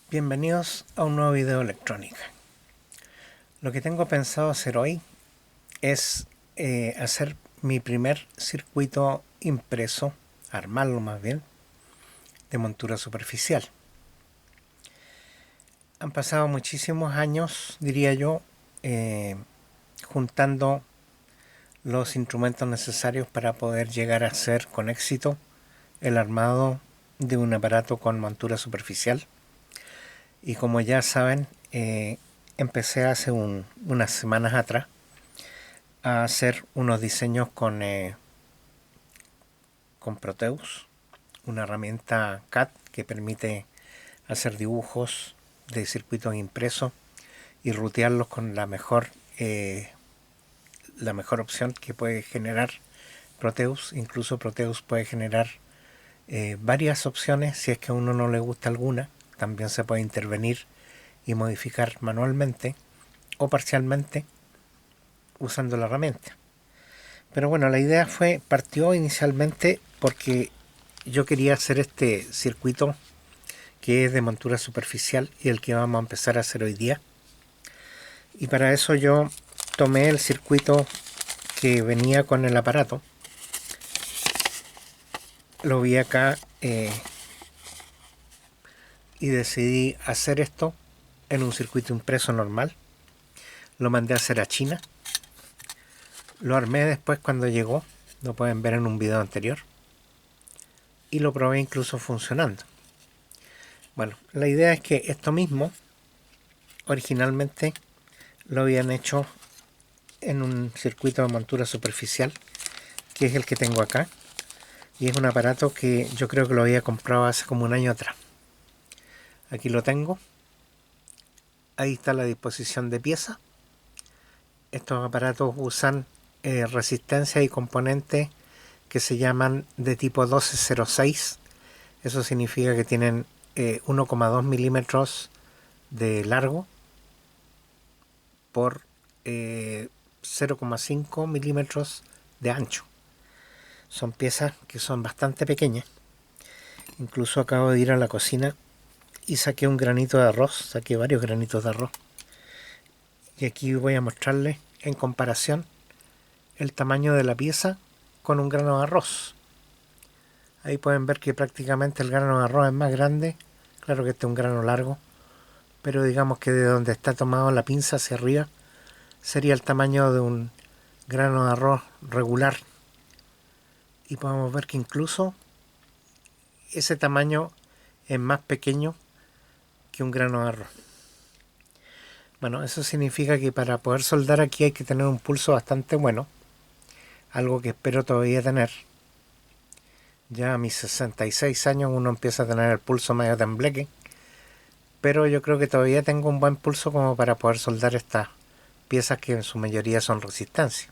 Bienvenidos a un nuevo video de electrónica. Lo que tengo pensado hacer hoy es hacer mi primer circuito impreso, armarlo más bien, de montura superficial. Han pasado muchísimos años, diría yo, juntando los instrumentos necesarios para poder llegar a hacer con éxito el armado de un aparato con montura superficial. Y como ya saben, empecé hace unas semanas atrás a hacer unos diseños con Proteus, una herramienta CAD que permite hacer dibujos de circuitos impresos y rutearlos con la mejor opción que puede generar Proteus. Incluso Proteus puede generar varias opciones. Si es que a uno no le gusta alguna, también se puede intervenir y modificar manualmente o parcialmente usando la herramienta. Pero bueno, la idea partió inicialmente porque yo quería hacer este circuito que es de montura superficial y el que vamos a empezar a hacer hoy día. Y para eso yo tomé el circuito que venía con el aparato, lo vi acá y decidí hacer esto en un circuito impreso normal. Lo mandé a hacer a China. Lo armé después cuando llegó, lo pueden ver en un video anterior, y lo probé incluso funcionando. Bueno, la idea es que esto mismo originalmente lo habían hecho en un circuito de montura superficial, que es el que tengo acá, y es un aparato que yo creo que lo había comprado hace como un año atrás. Aquí lo tengo. Ahí está la disposición de piezas. Estos aparatos usan resistencia y componentes que se llaman de tipo 1206. Eso significa que tienen 1,2 milímetros de largo por 0,5 milímetros de ancho. Son piezas que son bastante pequeñas. Incluso acabo de ir a la cocina y saqué un granito de arroz, saqué varios granitos de arroz. Y aquí voy a mostrarles en comparación el tamaño de la pieza con un grano de arroz. Ahí pueden ver que prácticamente el grano de arroz es más grande. Claro que este es un grano largo, pero digamos que de donde está tomado la pinza hacia arriba sería el tamaño de un grano de arroz regular. Y podemos ver que incluso ese tamaño es más pequeño que un grano de arroz. Bueno, eso significa que para poder soldar aquí hay que tener un pulso bastante bueno, algo que espero todavía tener. Ya a mis 66 años uno empieza a tener el pulso medio tembleque, pero yo creo que todavía tengo un buen pulso como para poder soldar estas piezas que en su mayoría son resistencia.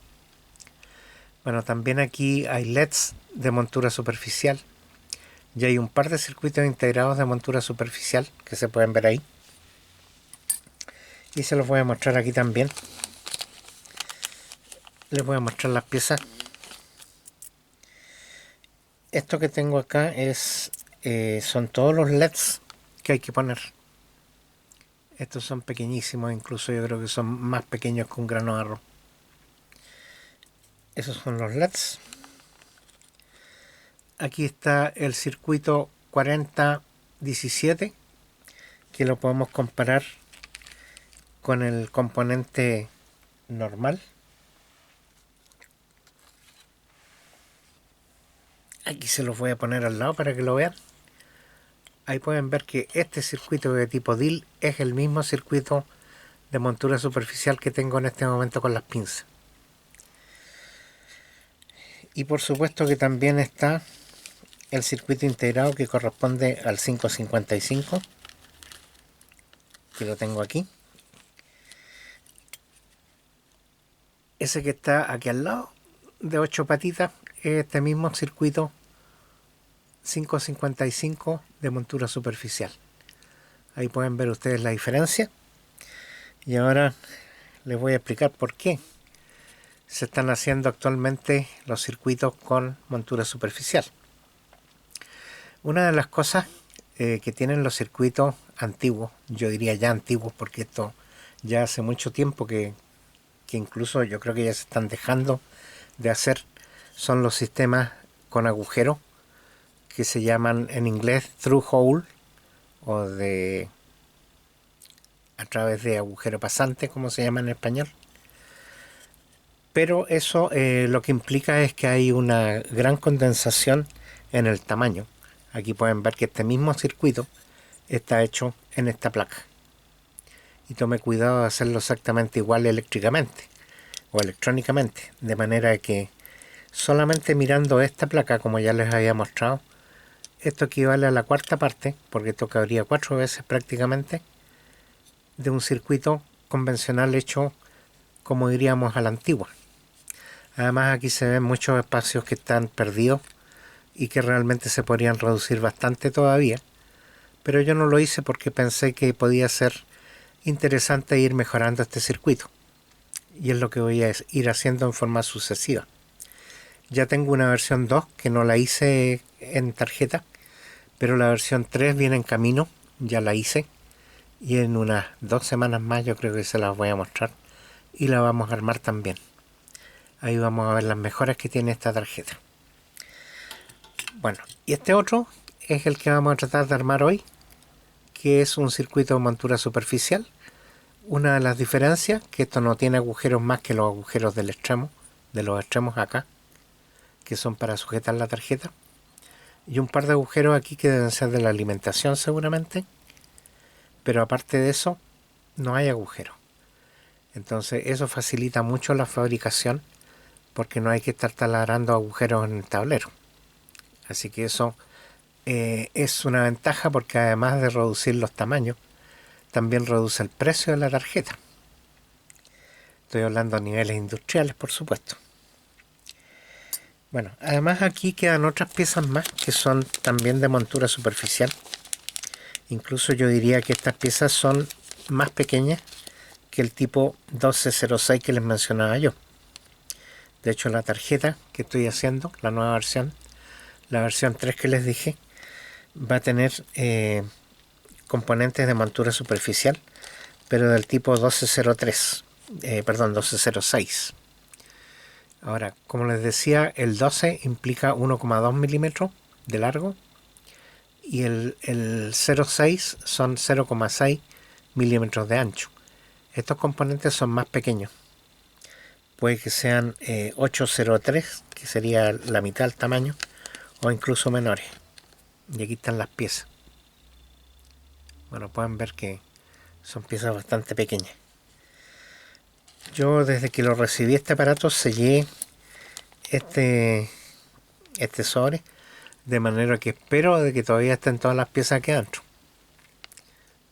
Bueno, también aquí hay LEDs de montura superficial. Y hay un par de circuitos integrados de montura superficial que se pueden ver ahí. Y se los voy a mostrar aquí también. Les voy a mostrar las piezas. Esto que tengo acá son todos los LEDs que hay que poner. Estos son pequeñísimos, incluso yo creo que son más pequeños que un grano de arroz. Esos son los LEDs. Aquí está el circuito 4017, que lo podemos comparar con el componente normal. Aquí se los voy a poner al lado para que lo vean. Ahí pueden ver que este circuito de tipo DIL es el mismo circuito de montura superficial que tengo en este momento con las pinzas. Y por supuesto que también está el circuito integrado que corresponde al 555, que lo tengo aquí. Ese que está aquí al lado, de 8 patitas, es este mismo circuito 555 de montura superficial. Ahí pueden ver ustedes la diferencia. Y ahora les voy a explicar por qué se están haciendo actualmente los circuitos con montura superficial. Una de las cosas que tienen los circuitos antiguos, yo diría ya antiguos porque esto ya hace mucho tiempo que incluso yo creo que ya se están dejando de hacer, son los sistemas con agujeros que se llaman en inglés through hole o de a través de agujero pasante, como se llama en español. Pero eso lo que implica es que hay una gran condensación en el tamaño. Aquí pueden ver que este mismo circuito está hecho en esta placa. Y tome cuidado de hacerlo exactamente igual eléctricamente o electrónicamente, de manera que solamente mirando esta placa, como ya les había mostrado, esto equivale a la cuarta parte, porque esto cabría 4 veces prácticamente, de un circuito convencional hecho, como diríamos, a la antigua. Además aquí se ven muchos espacios que están perdidos y que realmente se podrían reducir bastante todavía, pero yo no lo hice porque pensé que podía ser interesante ir mejorando este circuito, y es lo que voy a ir haciendo en forma sucesiva. Ya tengo una versión 2 que no la hice en tarjeta, pero la versión 3 viene en camino, ya la hice, y en unas 2 semanas más yo creo que se las voy a mostrar y la vamos a armar también. Ahí vamos a ver las mejoras que tiene esta tarjeta. Bueno, y este otro es el que vamos a tratar de armar hoy, que es un circuito de montura superficial. Una de las diferencias, que esto no tiene agujeros más que los agujeros del extremo, de los extremos acá, que son para sujetar la tarjeta, y un par de agujeros aquí que deben ser de la alimentación seguramente, pero aparte de eso no hay agujeros. Entonces eso facilita mucho la fabricación porque no hay que estar taladrando agujeros en el tablero. Así que eso es una ventaja, porque además de reducir los tamaños, también reduce el precio de la tarjeta. Estoy hablando a niveles industriales, por supuesto. Bueno, además aquí quedan otras piezas más que son también de montura superficial. Incluso yo diría que estas piezas son más pequeñas que el tipo 1206 que les mencionaba yo. De hecho, la tarjeta que estoy haciendo, la nueva versión, la versión 3 que les dije, va a tener componentes de montura superficial, pero del tipo 1203, 1206. Ahora, como les decía, el 12 implica 1,2 milímetros de largo y el 06 son 0,6 milímetros de ancho. Estos componentes son más pequeños. Puede que sean 803, que sería la mitad del tamaño, o incluso menores. Y aquí están las piezas. Bueno, pueden ver que son piezas bastante pequeñas. Yo desde que lo recibí este aparato sellé este sobre, de manera que espero de que todavía estén todas las piezas aquí adentro.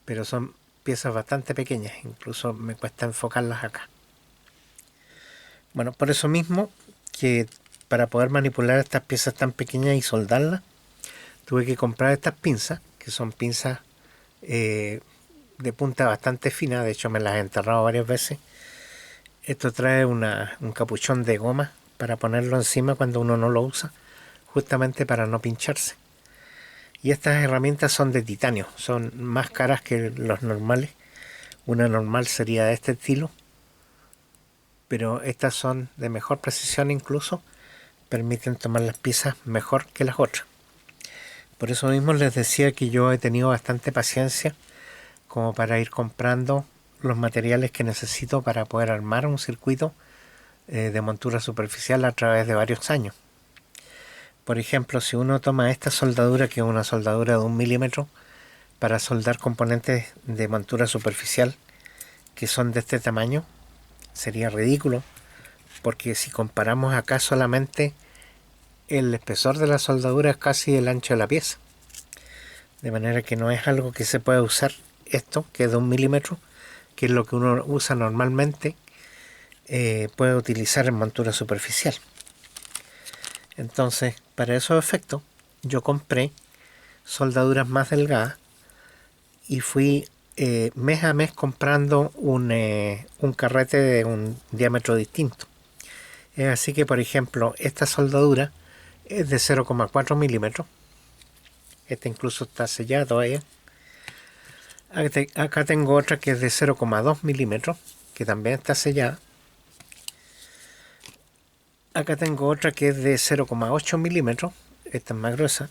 Pero son piezas bastante pequeñas, incluso me cuesta enfocarlas acá. Bueno, por eso mismo, que para poder manipular estas piezas tan pequeñas y soldarlas, tuve que comprar estas pinzas, que son pinzas de punta bastante fina. De hecho me las he enterrado varias veces. Esto trae un capuchón de goma para ponerlo encima cuando uno no lo usa, justamente para no pincharse. Y estas herramientas son de titanio, son más caras que los normales. Una normal sería de este estilo, pero estas son de mejor precisión, incluso permiten tomar las piezas mejor que las otras. Por eso mismo les decía que yo he tenido bastante paciencia como para ir comprando los materiales que necesito para poder armar un circuito de montura superficial a través de varios años. Por ejemplo, si uno toma esta soldadura, que es una soldadura de 1 milímetro, para soldar componentes de montura superficial que son de este tamaño, sería ridículo, porque si comparamos acá solamente el espesor de la soldadura es casi el ancho de la pieza, de manera que no es algo que se pueda usar. Esto, que es de 1 milímetro, que es lo que uno usa normalmente, puede utilizar en montura superficial. Entonces, para esos efectos, yo compré soldaduras más delgadas y fui mes a mes comprando un carrete de un diámetro distinto. Es así que, por ejemplo, esta soldadura es de 0,4 milímetros Esta incluso está sellada todavía. Acá tengo otra que es de 0,2 milímetros, que también está sellada. Acá tengo otra que es de 0,8 milímetros, esta es más gruesa.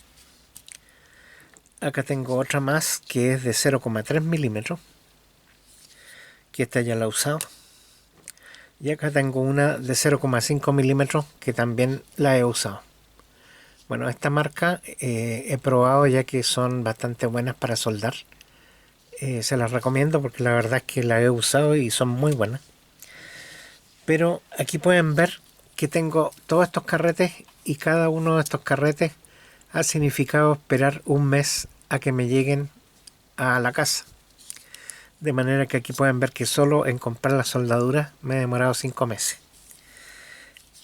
Acá tengo otra más que es de 0,3 milímetros, que esta ya la he usado. Y acá tengo una de 0,5 milímetros que también la he usado. Bueno, esta marca he probado ya que son bastante buenas para soldar. Se las recomiendo porque la verdad es que la he usado y son muy buenas. Pero aquí pueden ver que tengo todos estos carretes y cada uno de estos carretes ha significado esperar un mes a que me lleguen a la casa. De manera que aquí pueden ver que solo en comprar la soldadura me he demorado 5 meses.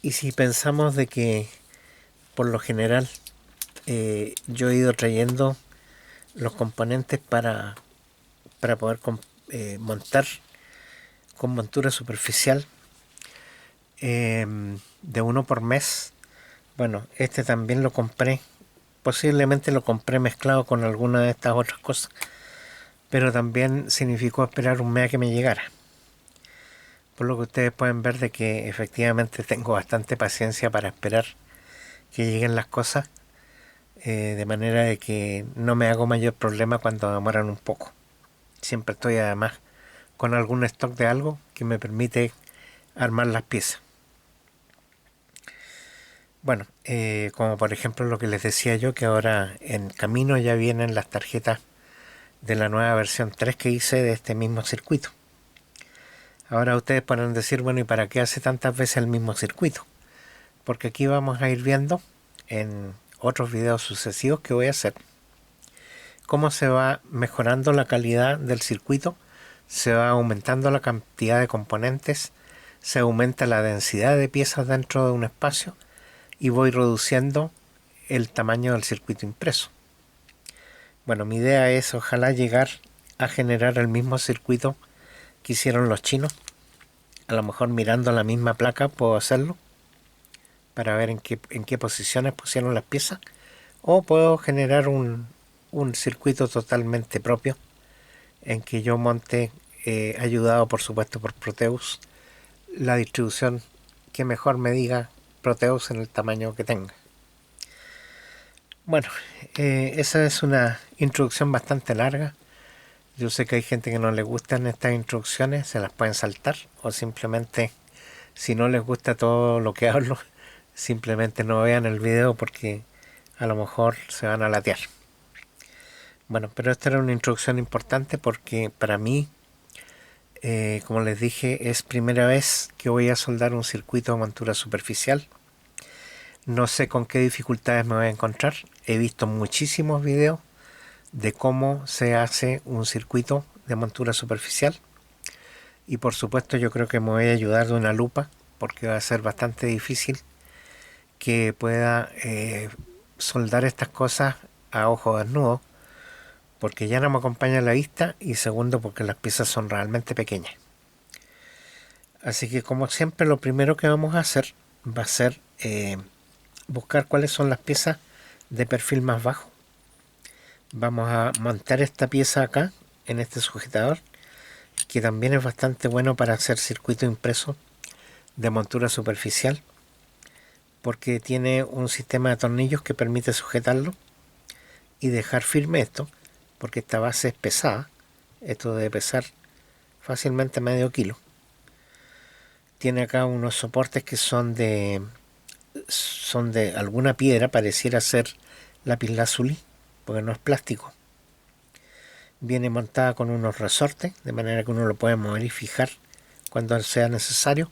Y si pensamos de que por lo general yo he ido trayendo los componentes para poder montar con montura superficial de uno por mes. Bueno, este también lo compré, posiblemente lo compré mezclado con alguna de estas otras cosas, pero también significó esperar un mes a que me llegara. Por lo que ustedes pueden ver de que efectivamente tengo bastante paciencia para esperar que lleguen las cosas, de manera de que no me hago mayor problema cuando demoran un poco. Siempre estoy además con algún stock de algo que me permite armar las piezas. Bueno, como por ejemplo lo que les decía yo, que ahora en camino ya vienen las tarjetas de la nueva versión 3 que hice de este mismo circuito. Ahora ustedes podrán decir, bueno, ¿y para qué hace tantas veces el mismo circuito? Porque aquí vamos a ir viendo en otros videos sucesivos que voy a hacer cómo se va mejorando la calidad del circuito, se va aumentando la cantidad de componentes, se aumenta la densidad de piezas dentro de un espacio y voy reduciendo el tamaño del circuito impreso. Bueno, mi idea es ojalá llegar a generar el mismo circuito que hicieron los chinos. A lo mejor mirando la misma placa puedo hacerlo para ver en qué posiciones pusieron las piezas, o puedo generar un circuito totalmente propio en que yo monte, ayudado por supuesto por Proteus, la distribución que mejor me diga Proteus en el tamaño que tenga. Bueno, esa es una introducción bastante larga. Yo sé que hay gente que no le gustan estas introducciones, se las pueden saltar, o simplemente, si no les gusta todo lo que hablo, simplemente no vean el video porque a lo mejor se van a latear. Bueno, pero esta era una introducción importante porque para mí, como les dije, es primera vez que voy a soldar un circuito de montura superficial. No sé con qué dificultades me voy a encontrar. He visto muchísimos videos de cómo se hace un circuito de montura superficial, y por supuesto yo creo que me voy a ayudar de una lupa porque va a ser bastante difícil que pueda soldar estas cosas a ojo desnudo, porque ya no me acompaña la vista y segundo porque las piezas son realmente pequeñas. Así que como siempre lo primero que vamos a hacer va a ser buscar cuáles son las piezas de perfil más bajo. Vamos a montar esta pieza acá en este sujetador, que también es bastante bueno para hacer circuito impreso de montura superficial porque tiene un sistema de tornillos que permite sujetarlo y dejar firme esto, porque esta base es pesada. Esto debe pesar fácilmente medio kilo. Tiene acá unos soportes que son de alguna piedra, pareciera ser lapislázuli, porque no es plástico. Viene montada con unos resortes, de manera que uno lo puede mover y fijar cuando sea necesario.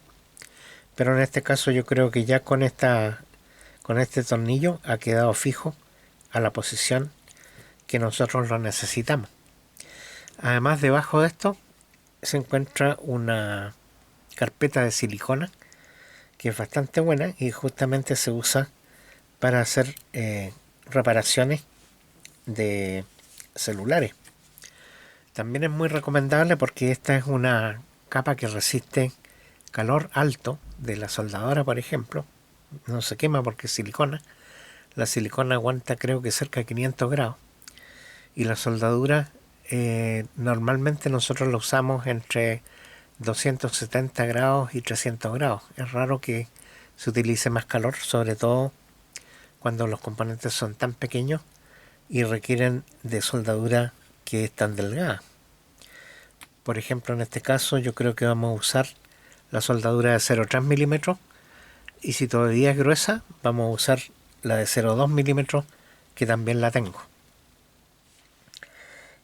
Pero en este caso yo creo que ya con este tornillo ha quedado fijo a la posición que nosotros lo necesitamos. Además, debajo de esto se encuentra una carpeta de silicona que es bastante buena y justamente se usa para hacer reparaciones de celulares. También es muy recomendable porque esta es una capa que resiste calor alto de la soldadora, por ejemplo. No se quema porque es silicona. La silicona aguanta creo que cerca de 500 grados. Y la soldadura normalmente nosotros la usamos entre 270 grados y 300 grados. Es raro que se utilice más calor, sobre todo cuando los componentes son tan pequeños y requieren de soldadura que es tan delgada. Por ejemplo, en este caso yo creo que vamos a usar la soldadura de 0,3 milímetros, y si todavía es gruesa vamos a usar la de 0,2 milímetros, que también la tengo.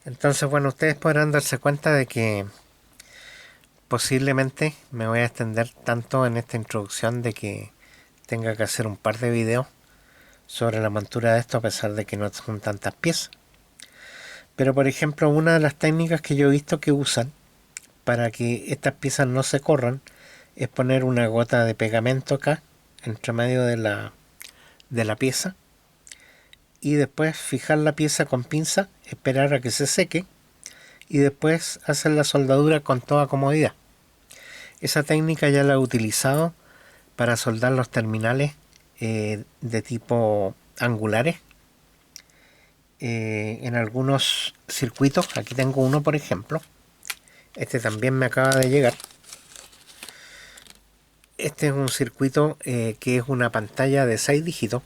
Entonces, bueno, ustedes podrán darse cuenta de que posiblemente me voy a extender tanto en esta introducción de que tenga que hacer un par de videos sobre la montura de esto, a pesar de que no son tantas piezas. Pero por ejemplo, una de las técnicas que yo he visto que usan para que estas piezas no se corran es poner una gota de pegamento acá entre medio de la pieza, y después fijar la pieza con pinza, esperar a que se seque y después hacer la soldadura con toda comodidad. Esa técnica ya la he utilizado para soldar los terminales de tipo angulares en algunos circuitos. Aquí tengo uno, por ejemplo. Este también me acaba de llegar. Este es un circuito que es una pantalla de 6 dígitos.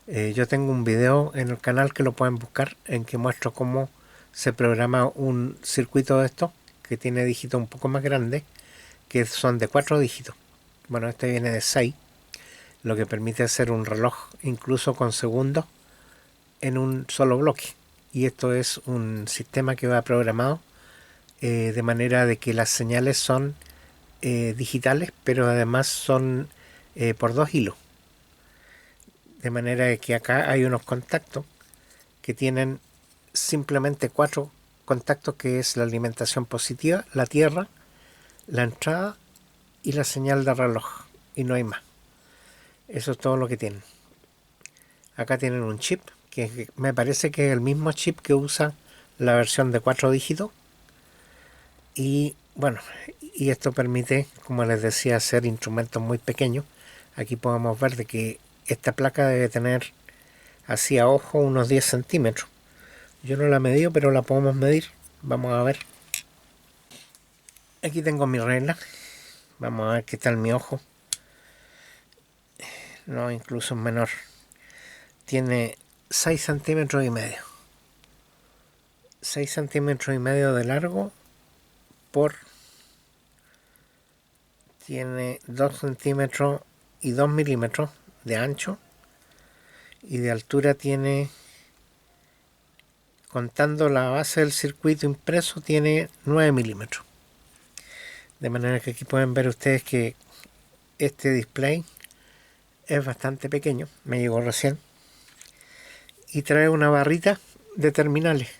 Yo tengo un video en el canal que lo pueden buscar, en que muestro cómo se programa un circuito de estos que tiene dígitos un poco más grandes, que son de 4 dígitos. Bueno, este viene de 6, lo que permite hacer un reloj incluso con segundos en un solo bloque. Y esto es un sistema que va programado de manera de que las señales son digitales, pero además son por 2 hilos. De manera de que acá hay unos contactos que tienen simplemente 4 contactos, que es la alimentación positiva, la tierra, la entrada y la señal de reloj, y no hay más. Eso es todo lo que tienen. Acá tienen un chip que me parece que es el mismo chip que usa la versión de 4 dígitos, y bueno, y esto permite, como les decía, hacer instrumentos muy pequeños. Aquí podemos ver de que esta placa debe tener así a ojo unos 10 centímetros. Yo no la he medido, pero la podemos medir. Vamos a ver. Aquí tengo mi regla. Vamos a ver qué tal mi ojo. No, incluso menor. Tiene 6 centímetros y medio. 6 centímetros y medio de largo por... Tiene 2 centímetros y 2 milímetros de ancho. Y de altura tiene, contando la base del circuito impreso, tiene 9 milímetros. De manera que aquí pueden ver ustedes que este display es bastante pequeño. Me llegó recién. Y trae una barrita de terminales.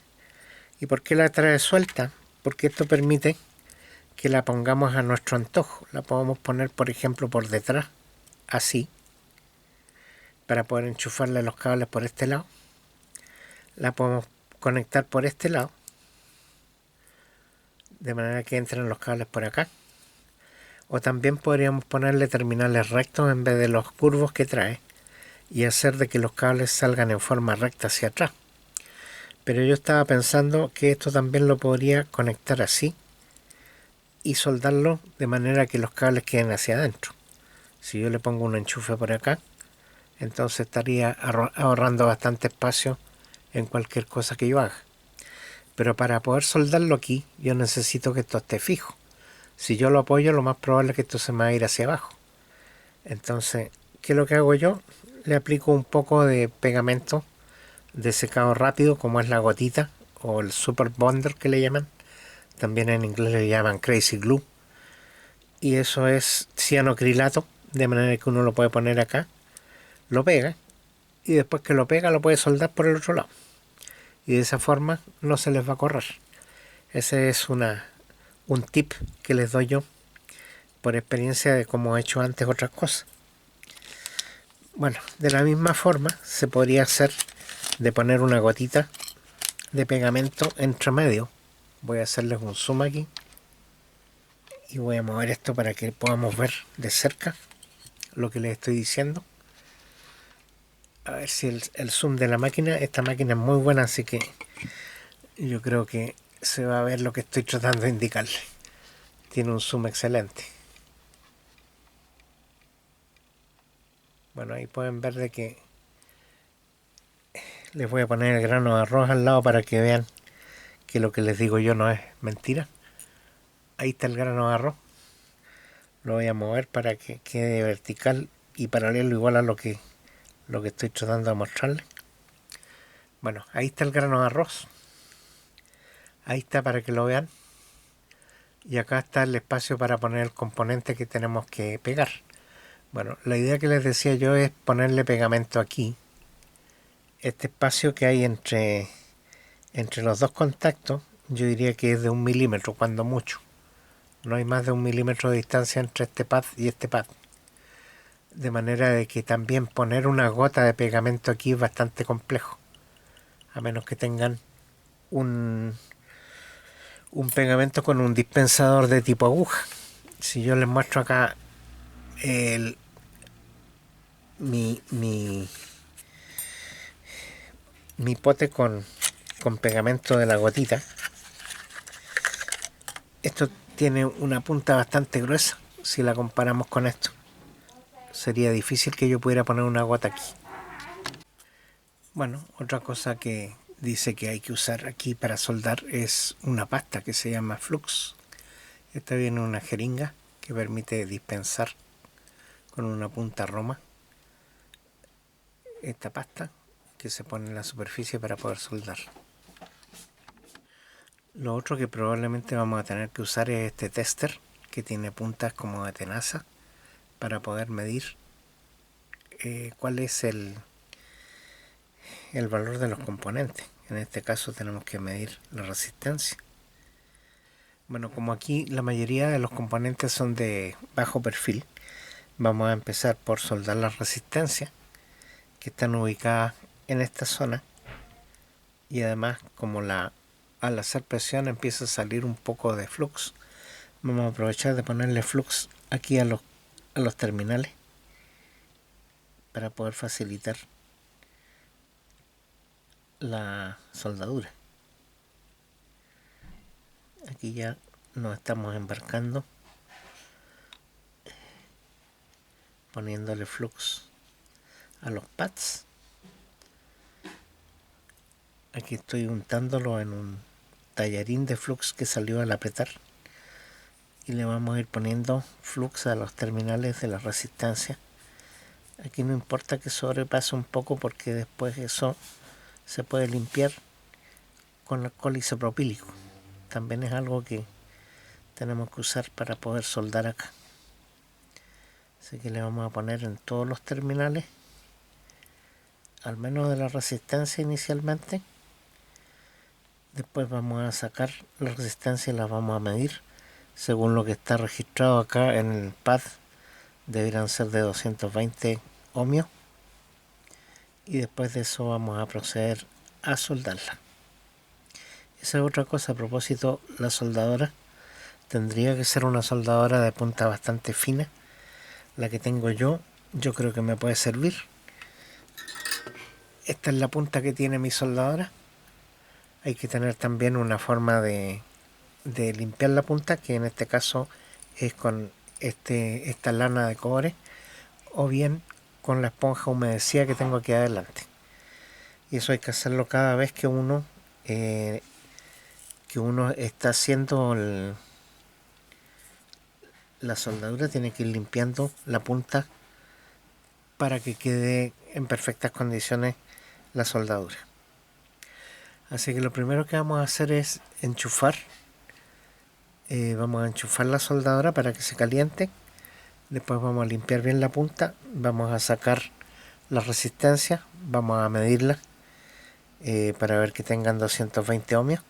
¿Y por qué la trae suelta? Porque esto permite que la pongamos a nuestro antojo. La podemos poner, por ejemplo, por detrás, así, para poder enchufarle los cables por este lado. La podemos conectar por este lado, de manera que entren los cables por acá. O también podríamos ponerle terminales rectos en vez de los curvos que trae, y hacer de que los cables salgan en forma recta hacia atrás. Pero yo estaba pensando que esto también lo podría conectar así y soldarlo de manera que los cables queden hacia adentro. Si yo le pongo un enchufe por acá, entonces estaría ahorrando bastante espacio en cualquier cosa que yo haga. Pero para poder soldarlo aquí, yo necesito que esto esté fijo. Si yo lo apoyo, lo más probable es que esto se me va a ir hacia abajo. Entonces, ¿qué es lo que hago yo? Le aplico un poco de pegamento de secado rápido, como es la gotita o el super bonder que le llaman. También en inglés le llaman crazy glue. Y eso es cianocrilato, de manera que uno lo puede poner acá, lo pega, y después que lo pega lo puede soldar por el otro lado. Y de esa forma no se les va a correr. Ese es un tip que les doy yo por experiencia de cómo he hecho antes otras cosas. Bueno, de la misma forma se podría hacer de poner una gotita de pegamento entre medio. Voy a hacerles un zoom aquí y voy a mover esto para que podamos ver de cerca lo que les estoy diciendo. A ver si el zoom de la máquina, esta máquina es muy buena, así que yo creo que se va a ver lo que estoy tratando de indicarle. Tiene un zoom excelente. Bueno, ahí pueden ver de que les voy a poner el grano de arroz al lado para que vean que lo que les digo yo no es mentira. Ahí está el grano de arroz. Lo voy a mover para que quede vertical y paralelo igual a lo que estoy tratando de mostrarles. Bueno, ahí está el grano de arroz. Ahí está para que lo vean. Y acá está el espacio para poner el componente que tenemos que pegar. Bueno, la idea que les decía yo es ponerle pegamento aquí. Este espacio que hay entre los dos contactos, yo diría que es de 1 milímetro, cuando mucho. No hay más de 1 milímetro de distancia entre este pad y este pad. De manera de que también poner una gota de pegamento aquí es bastante complejo. A menos que tengan un pegamento con un dispensador de tipo aguja. Si yo les muestro acá mi pote con pegamento de la gotita, esto tiene una punta bastante gruesa. Si la comparamos con esto, sería difícil que yo pudiera poner una gota aquí. Bueno, otra cosa que dice que hay que usar aquí para soldar es una pasta que se llama flux. Esta viene en una jeringa que permite dispensar con una punta roma esta pasta que se pone en la superficie para poder soldar. Lo otro que probablemente vamos a tener que usar es este tester que tiene puntas como de tenaza para poder medir cuál es el valor de los componentes. En este caso tenemos que medir la resistencia. Bueno, como aquí la mayoría de los componentes son de bajo perfil, vamos a empezar por soldar las resistencias que están ubicadas en esta zona, y además como al hacer presión empieza a salir un poco de flux, vamos a aprovechar de ponerle flux aquí a los terminales para poder facilitar la soldadura. Aquí ya nos estamos embarcando poniéndole flux a los pads. Aquí estoy untándolo en un tallarín de flux que salió al apretar, y le vamos a ir poniendo flux a los terminales de la resistencia. Aquí no importa que sobrepase un poco, porque después eso se puede limpiar con alcohol isopropílico. También es algo que tenemos que usar para poder soldar acá. Así que le vamos a poner en todos los terminales, al menos de la resistencia inicialmente. Después vamos a sacar la resistencia y la vamos a medir según lo que está registrado acá en el pad. Deberán ser de 220 ohmios, y después de eso vamos a proceder a soldarla. Esa es otra cosa. A propósito, la soldadora tendría que ser una soldadora de punta bastante fina. La que tengo yo creo que me puede servir. Esta es la punta que tiene mi soldadora. Hay que tener también una forma de limpiar la punta, que en este caso es con esta lana de cobre, o bien con la esponja humedecida que tengo aquí adelante. Y eso hay que hacerlo cada vez que uno está haciendo la soldadura. Tiene que ir limpiando la punta para que quede en perfectas condiciones la soldadura. Así que lo primero que vamos a hacer es enchufar. Vamos a enchufar la soldadora para que se caliente. Después vamos a limpiar bien la punta. Vamos a sacar la resistencia. Vamos a medirla para ver que tengan 220 ohmios.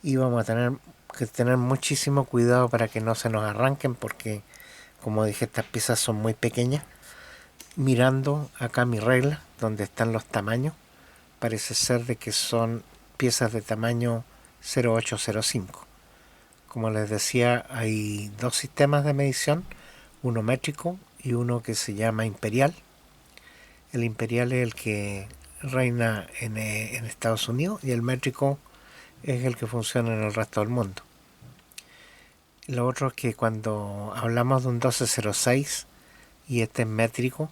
Y vamos a tener que tener muchísimo cuidado para que no se nos arranquen, porque como dije, estas piezas son muy pequeñas. Mirando acá mi regla donde están los tamaños, parece ser de que son piezas de tamaño 0,805. Como les decía, hay dos sistemas de medición, uno métrico y uno que se llama imperial. El imperial es el que reina en Estados Unidos y el métrico es el que funciona en el resto del mundo. Lo otro es que cuando hablamos de un 1206 y este es métrico,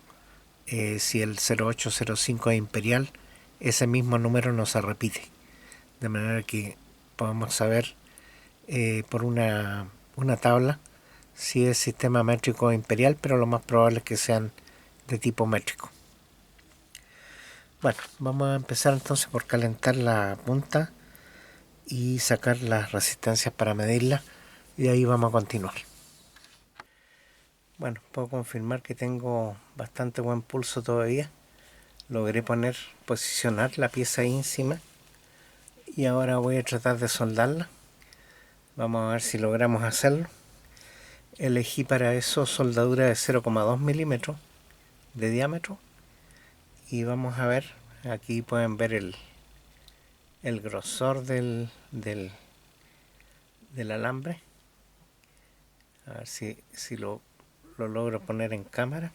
si el 0805 es imperial, ese mismo número no se repite. De manera que podemos saber por una tabla si es sistema métrico imperial, pero lo más probable es que sean de tipo métrico. Bueno, vamos a empezar entonces por calentar la punta y sacar las resistencias para medirlas y de ahí vamos a continuar. Bueno, puedo confirmar que tengo bastante buen pulso todavía. Logré posicionar la pieza ahí encima y ahora voy a tratar de soldarla. Vamos a ver si logramos hacerlo. Elegí para eso soldadura de 0,2 milímetros de diámetro y vamos a ver, aquí pueden ver el grosor del alambre. A ver si lo logro poner en cámara.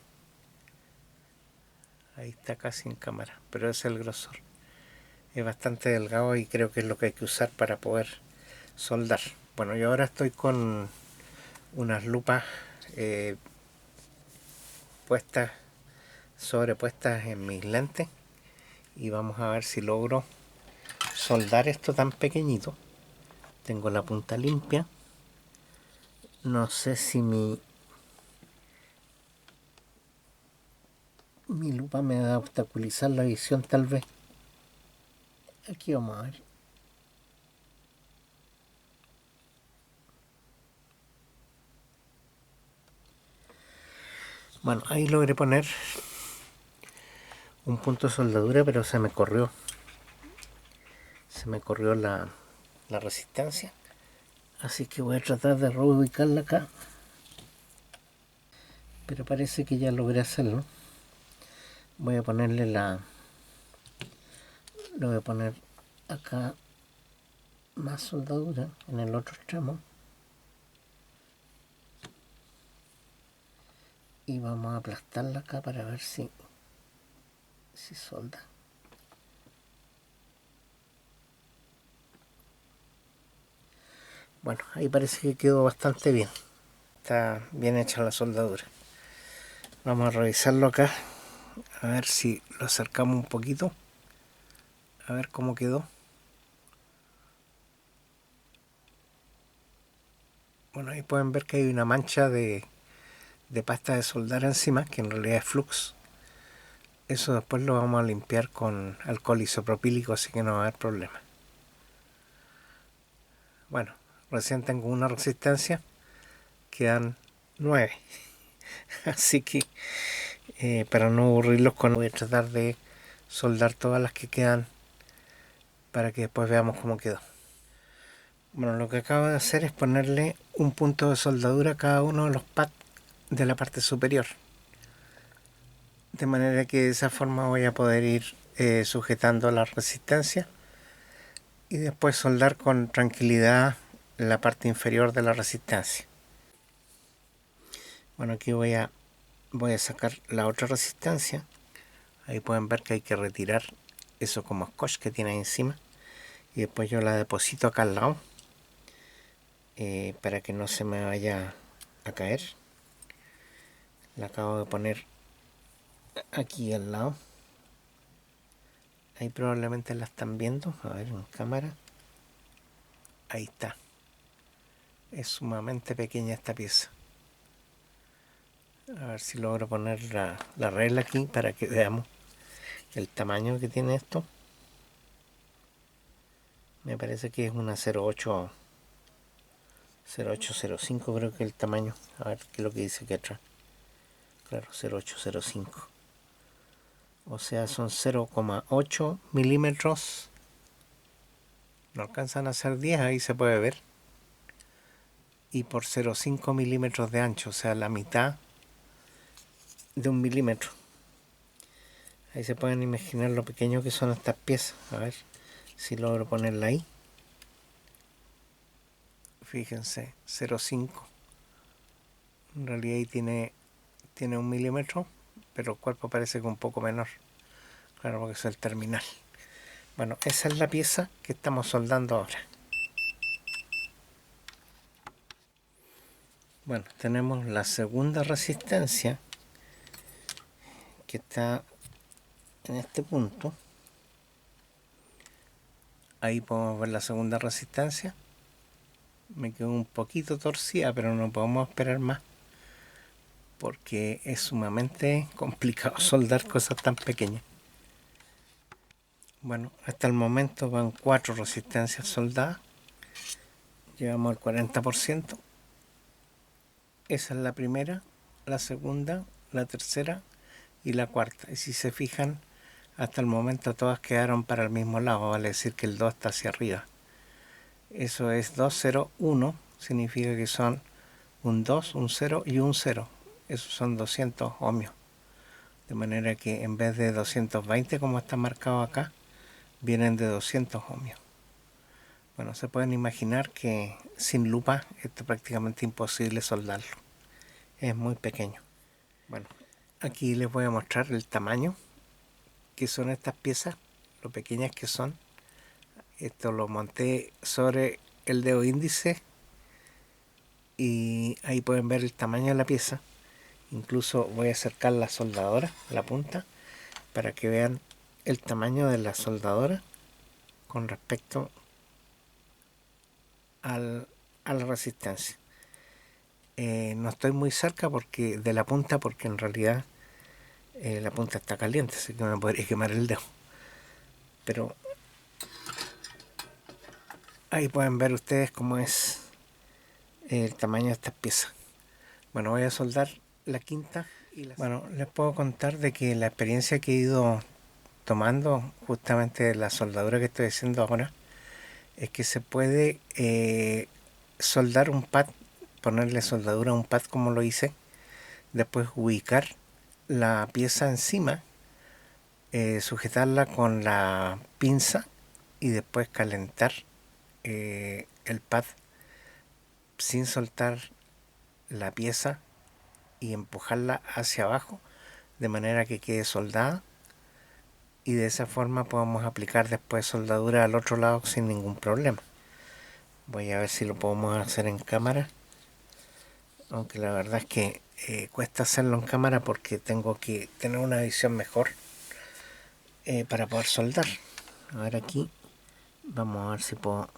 Ahí está casi en cámara, pero es el grosor. Es bastante delgado y creo que es lo que hay que usar para poder soldar. Bueno, yo ahora estoy con unas lupas sobrepuestas en mis lentes y vamos a ver si logro soldar esto tan pequeñito. Tengo la punta limpia. No sé si mi lupa me va a obstaculizar la visión, tal vez. Aquí vamos a ver. Bueno, ahí logré poner un punto de soldadura, pero se me corrió la resistencia, así que voy a tratar de reubicarla acá, pero parece que ya logré hacerlo. Voy a ponerle lo voy a poner acá más soldadura en el otro extremo y vamos a aplastarla acá para ver si solda. Bueno, ahí parece que quedó bastante bien. Está bien hecha la soldadura. Vamos a revisarlo acá, a ver si lo acercamos un poquito, a ver cómo quedó. Bueno, ahí pueden ver que hay una mancha de pasta de soldar encima, que en realidad es flux. Eso después lo vamos a limpiar con alcohol isopropílico, así que no va a haber problema. Bueno, recién tengo una resistencia, quedan 9. Así que para no aburrirlos voy a tratar de soldar todas las que quedan para que después veamos cómo quedó. Bueno, lo que acabo de hacer es ponerle un punto de soldadura a cada uno de los pads de la parte superior. De manera que de esa forma voy a poder ir sujetando la resistencia y después soldar con tranquilidad la parte inferior de la resistencia. Bueno, aquí voy a sacar la otra resistencia. Ahí pueden ver que hay que retirar eso como scotch que tiene ahí encima y después yo la deposito acá al lado para que no se me vaya a caer. La acabo de poner aquí al lado. Ahí probablemente la están viendo, a ver en cámara. Ahí está. Es sumamente pequeña esta pieza. A ver si logro poner la regla aquí para que veamos el tamaño que tiene esto. Me parece que es una 0805, creo que es el tamaño. A ver qué es lo que dice aquí atrás. Claro, 0805. O sea, son 0,8 milímetros. No alcanzan a ser 10, ahí se puede ver. Y por 0,5 milímetros de ancho, o sea, la mitad de 1 milímetro. Ahí se pueden imaginar lo pequeño que son estas piezas. A ver si logro ponerla ahí. Fíjense, 0,5. En realidad ahí tiene 1 milímetro. pero el cuerpo parece que un poco menor. Claro, porque es el terminal. Bueno, esa es la pieza que estamos soldando ahora. Bueno, tenemos la segunda resistencia que está en este punto. Ahí podemos ver la segunda resistencia. Me quedó un poquito torcida, pero no podemos esperar más porque es sumamente complicado soldar cosas tan pequeñas. Bueno, hasta el momento van 4 resistencias soldadas. Llevamos el 40%. Esa es la primera, la segunda, la tercera y la cuarta. Y si se fijan, hasta el momento todas quedaron para el mismo lado, vale decir que el 2 está hacia arriba. Eso es 2, 0, 1, significa que son un 2, un 0 y un 0. Esos son 200 ohmios. De manera que en vez de 220 como está marcado acá, vienen de 200 ohmios. Bueno, se pueden imaginar que sin lupa esto es prácticamente imposible soldarlo. Es muy pequeño. Bueno, aquí les voy a mostrar el tamaño que son estas piezas, lo pequeñas que son. Esto lo monté sobre el dedo índice y ahí pueden ver el tamaño de la pieza. Incluso voy a acercar la soldadora, la punta, para que vean el tamaño de la soldadora con respecto a la resistencia. No estoy muy cerca de la punta porque en realidad la punta está caliente, así que me podría quemar el dedo. Pero ahí pueden ver ustedes cómo es el tamaño de estas piezas. Bueno, voy a soldar la quinta. Bueno, les puedo contar de que la experiencia que he ido tomando justamente de la soldadura que estoy haciendo ahora es que se puede soldar un pad, ponerle soldadura a un pad como lo hice, después ubicar la pieza encima, sujetarla con la pinza y después calentar el pad sin soltar la pieza y empujarla hacia abajo de manera que quede soldada, y de esa forma podemos aplicar después soldadura al otro lado sin ningún problema. Voy a ver si lo podemos hacer en cámara, aunque la verdad es que cuesta hacerlo en cámara porque tengo que tener una visión mejor para poder soldar. A ver, aquí vamos a ver si puedo.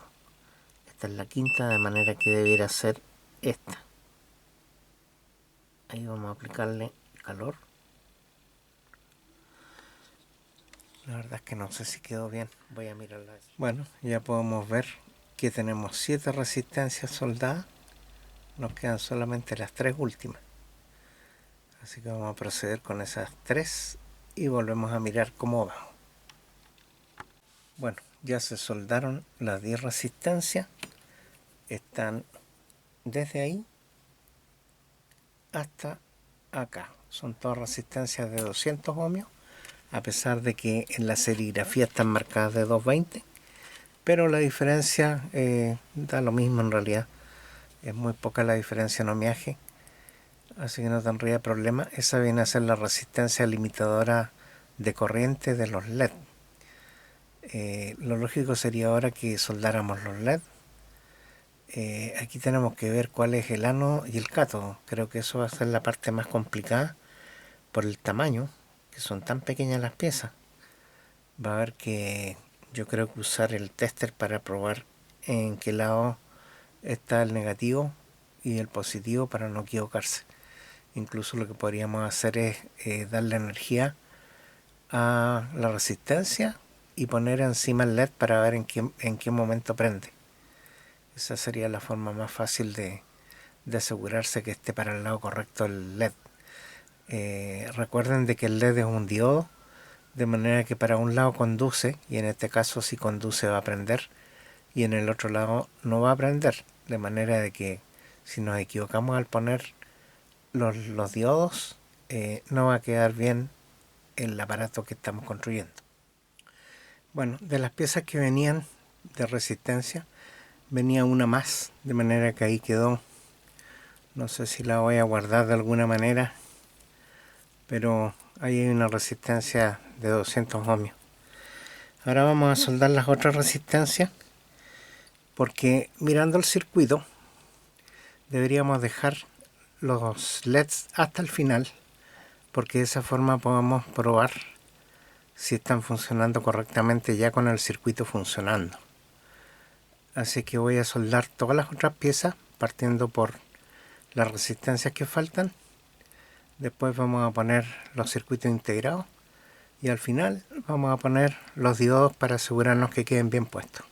Esta es la quinta, de manera que debiera ser esta. Ahí vamos a aplicarle calor. La verdad es que no sé si quedó bien, voy a mirarla. Bueno, ya podemos ver que tenemos 7 resistencias soldadas. Nos quedan solamente las 3 últimas. Así que vamos a proceder con esas 3 y volvemos a mirar cómo va. Bueno, ya se soldaron las 10 resistencias. Están desde ahí hasta acá. Son todas resistencias de 200 ohmios, a pesar de que en la serigrafía están marcadas de 220. Pero la diferencia da lo mismo en realidad. Es muy poca la diferencia en ohmiaje, así que no tendría problema. Esa viene a ser la resistencia limitadora de corriente de los LED. Lo lógico sería ahora que soldáramos los LED. Aquí tenemos que ver cuál es el ánodo y el cátodo. Creo que eso va a ser la parte más complicada por el tamaño, que son tan pequeñas las piezas. Va a haber que, yo creo que usar el tester para probar en qué lado está el negativo y el positivo para no equivocarse. Incluso lo que podríamos hacer es darle energía a la resistencia y poner encima el LED para ver en qué momento prende. Esa sería la forma más fácil de asegurarse que esté para el lado correcto el LED. Recuerden de que el LED es un diodo, de manera que para un lado conduce, y en este caso si conduce va a prender, y en el otro lado no va a prender, de manera de que si nos equivocamos al poner los diodos, no va a quedar bien el aparato que estamos construyendo. Bueno, de las piezas que venían de resistencia, venía una más, de manera que ahí quedó. No sé si la voy a guardar de alguna manera, pero ahí hay una resistencia de 200 ohmios. Ahora vamos a soldar las otras resistencias, porque mirando el circuito deberíamos dejar los LEDs hasta el final, porque de esa forma podemos probar si están funcionando correctamente ya con el circuito funcionando. Así que voy a soldar todas las otras piezas partiendo por las resistencias que faltan. Después vamos a poner los circuitos integrados y al final vamos a poner los diodos para asegurarnos que queden bien puestos.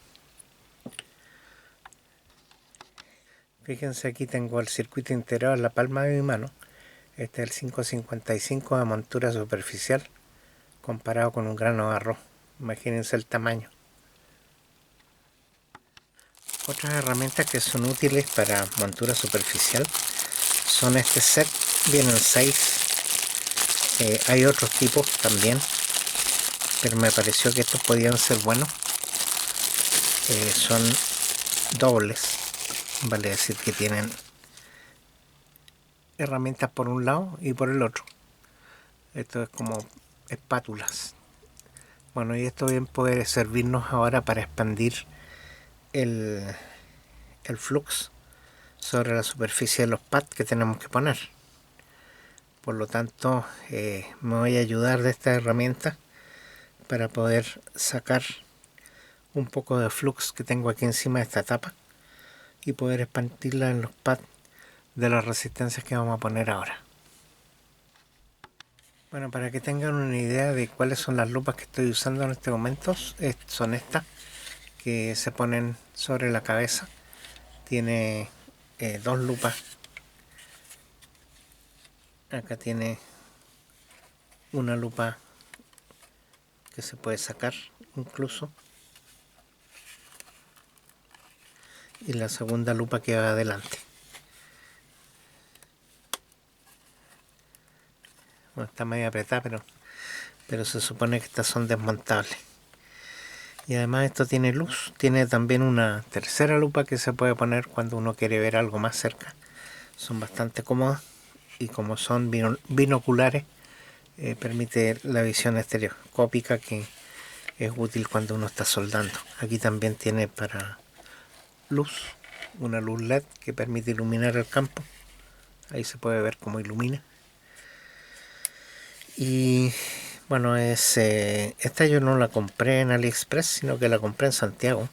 Fíjense, aquí tengo el circuito integrado en la palma de mi mano. Este es el 555 de montura superficial comparado con un grano de arroz. Imagínense el tamaño. Otras herramientas que son útiles para montura superficial son este set. Vienen 6. Hay otros tipos también, pero me pareció que estos podían ser buenos. Son dobles, vale decir que tienen herramientas por un lado y por el otro. Esto es como espátulas. Bueno, y esto bien puede servirnos ahora para expandir el flux sobre la superficie de los pads que tenemos que poner. Por lo tanto, me voy a ayudar de esta herramienta para poder sacar un poco de flux que tengo aquí encima de esta tapa y poder expandirla en los pads de las resistencias que vamos a poner ahora. Bueno, para que tengan una idea de cuáles son las lupas que estoy usando en este momento, son estas que se ponen sobre la cabeza. Tiene dos lupas. Acá tiene una lupa que se puede sacar incluso, y la segunda lupa que va adelante. Bueno, está medio apretada, pero se supone que estas son desmontables. Y además esto tiene luz. Tiene también una tercera lupa que se puede poner cuando uno quiere ver algo más cerca. Son bastante cómodas y como son binoculares, permite la visión estereoscópica, que es útil cuando uno está soldando. Aquí también tiene para luz, una luz LED que permite iluminar el campo. Ahí se puede ver cómo ilumina. Y bueno, esta yo no la compré en AliExpress, sino que la compré en Santiago.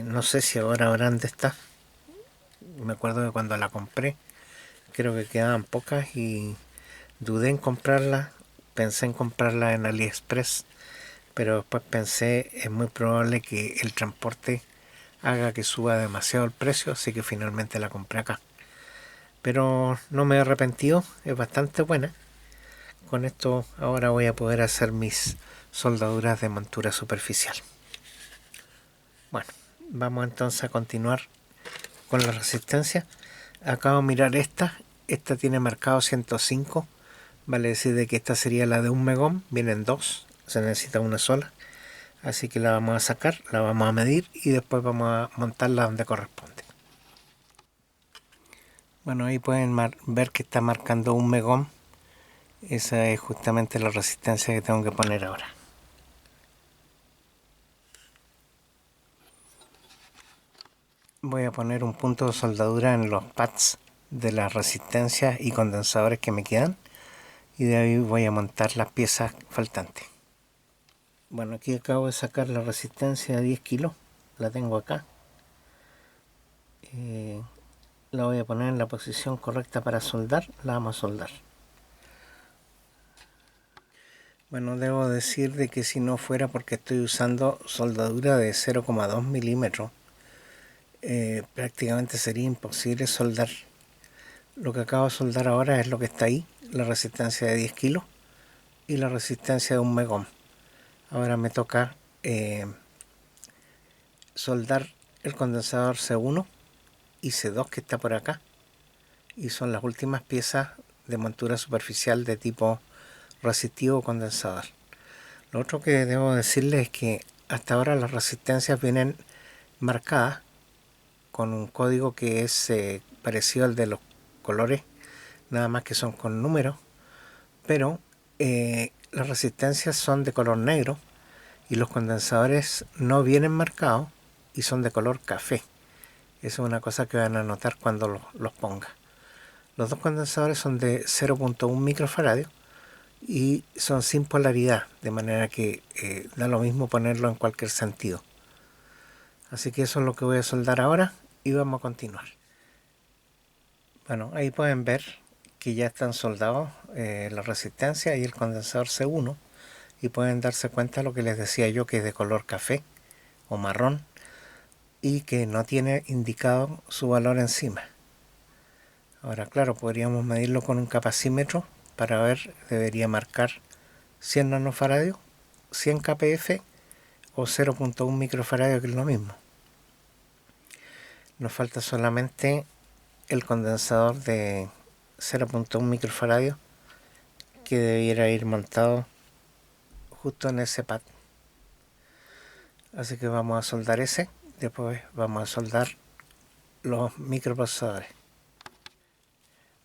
No sé si ahora habrán de estar. Me acuerdo que cuando la compré, creo que quedaban pocas y dudé en comprarla. Pensé en comprarla en AliExpress, pero después pensé, es muy probable que el transporte haga que suba demasiado el precio, así que finalmente la compré acá. Pero no me he arrepentido, es bastante buena. Con esto ahora voy a poder hacer mis soldaduras de montura superficial. Bueno, vamos entonces a continuar con la resistencia. Acabo de mirar esta tiene marcado 105, vale decir de que esta sería la de 1 megón. Vienen dos, se necesita una sola, así que la vamos a sacar, la vamos a medir y después vamos a montarla donde corresponde. Bueno, ahí pueden ver que está marcando 1 megón. Esa es justamente la resistencia que tengo que poner ahora. Voy a poner un punto de soldadura en los pads de las resistencias y condensadores que me quedan, y de ahí voy a montar las piezas faltantes. Bueno, aquí acabo de sacar la resistencia de 10 kilos, la tengo acá. La voy a poner en la posición correcta para soldar, la vamos a soldar. Bueno, debo decir de que si no fuera porque estoy usando soldadura de 0,2 milímetros, prácticamente sería imposible soldar. Lo que acabo de soldar ahora es lo que está ahí, la resistencia de 10 kilos y la resistencia de 1 megón. Ahora me toca soldar el condensador C1 y C2 que está por acá, y son las últimas piezas de montura superficial de tipo resistivo condensador. Lo otro que debo decirles es que hasta ahora las resistencias vienen marcadas con un código que es parecido al de los colores, nada más que son con números. pero las resistencias son de color negro y los condensadores no vienen marcados y son de color café. Eso es una cosa que van a notar cuando los ponga. Los dos condensadores son de 0.1 microfaradios y son sin polaridad, de manera que da lo mismo ponerlo en cualquier sentido. Así que eso es lo que voy a soldar ahora y vamos a continuar. Bueno, ahí pueden ver que ya están soldados la resistencia y el condensador C1 y pueden darse cuenta de lo que les decía yo, que es de color café o marrón y que no tiene indicado su valor encima. Ahora, claro, podríamos medirlo con un capacímetro para ver, debería marcar 100 nanofaradios, 100 kpf o 0.1 microfaradio, que es lo mismo. Nos falta solamente el condensador de 0.1 microfaradio, que debiera ir montado justo en ese pad. Así que vamos a soldar ese, después vamos a soldar los microprocesadores.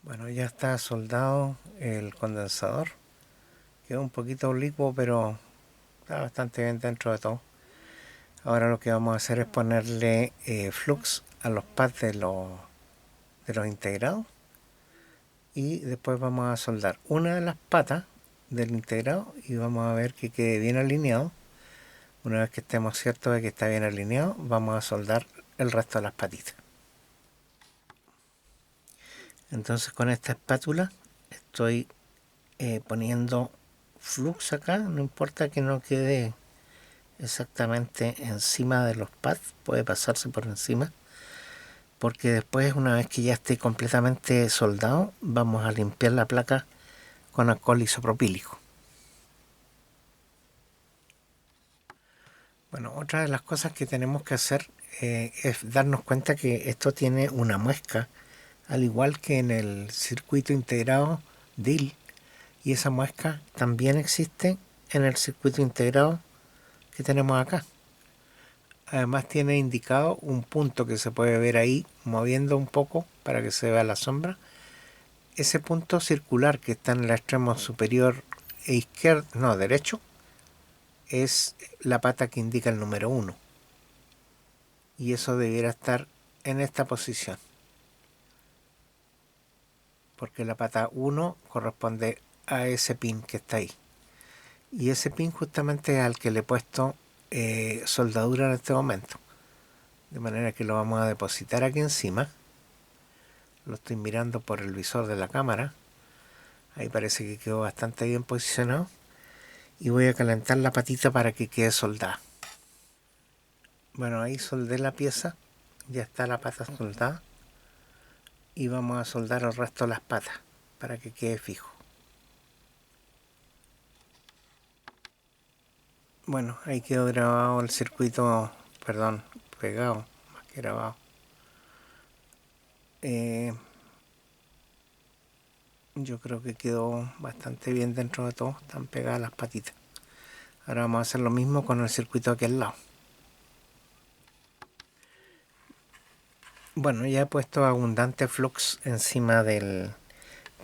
Bueno, ya está soldado el condensador. Quedó un poquito oblicuo, pero está bastante bien dentro de todo. Ahora lo que vamos a hacer es ponerle flux a los pads de los integrados. Y después vamos a soldar una de las patas del integrado y vamos a ver que quede bien alineado. Una vez que estemos ciertos de que está bien alineado, vamos a soldar el resto de las patitas. Entonces con esta espátula estoy poniendo flux acá, no importa que no quede exactamente encima de los pads, puede pasarse por encima, porque después, una vez que ya esté completamente soldado, vamos a limpiar la placa con alcohol isopropílico. Bueno, otra de las cosas que tenemos que hacer es darnos cuenta que esto tiene una muesca, al igual que en el circuito integrado DIL, y esa muesca también existe en el circuito integrado que tenemos acá. Además tiene indicado un punto que se puede ver ahí, moviendo un poco para que se vea la sombra. Ese punto circular que está en el extremo superior e izquierdo, no, derecho, es la pata que indica el número 1. Y eso debiera estar en esta posición, porque la pata 1 corresponde a ese pin que está ahí. Y ese pin justamente es al que le he puesto soldadura en este momento. De manera que lo vamos a depositar aquí encima. Lo estoy mirando por el visor de la cámara. Ahí parece que quedó bastante bien posicionado. Y voy a calentar la patita para que quede soldada. Bueno, ahí soldé la pieza. Ya está la pata soldada. Y vamos a soldar el resto de las patas para que quede fijo. Bueno, ahí quedó grabado el circuito, perdón, pegado, más que grabado. Yo creo que quedó bastante bien dentro de todo, están pegadas las patitas. Ahora vamos a hacer lo mismo con el circuito aquí al lado. Bueno, ya he puesto abundante flux encima del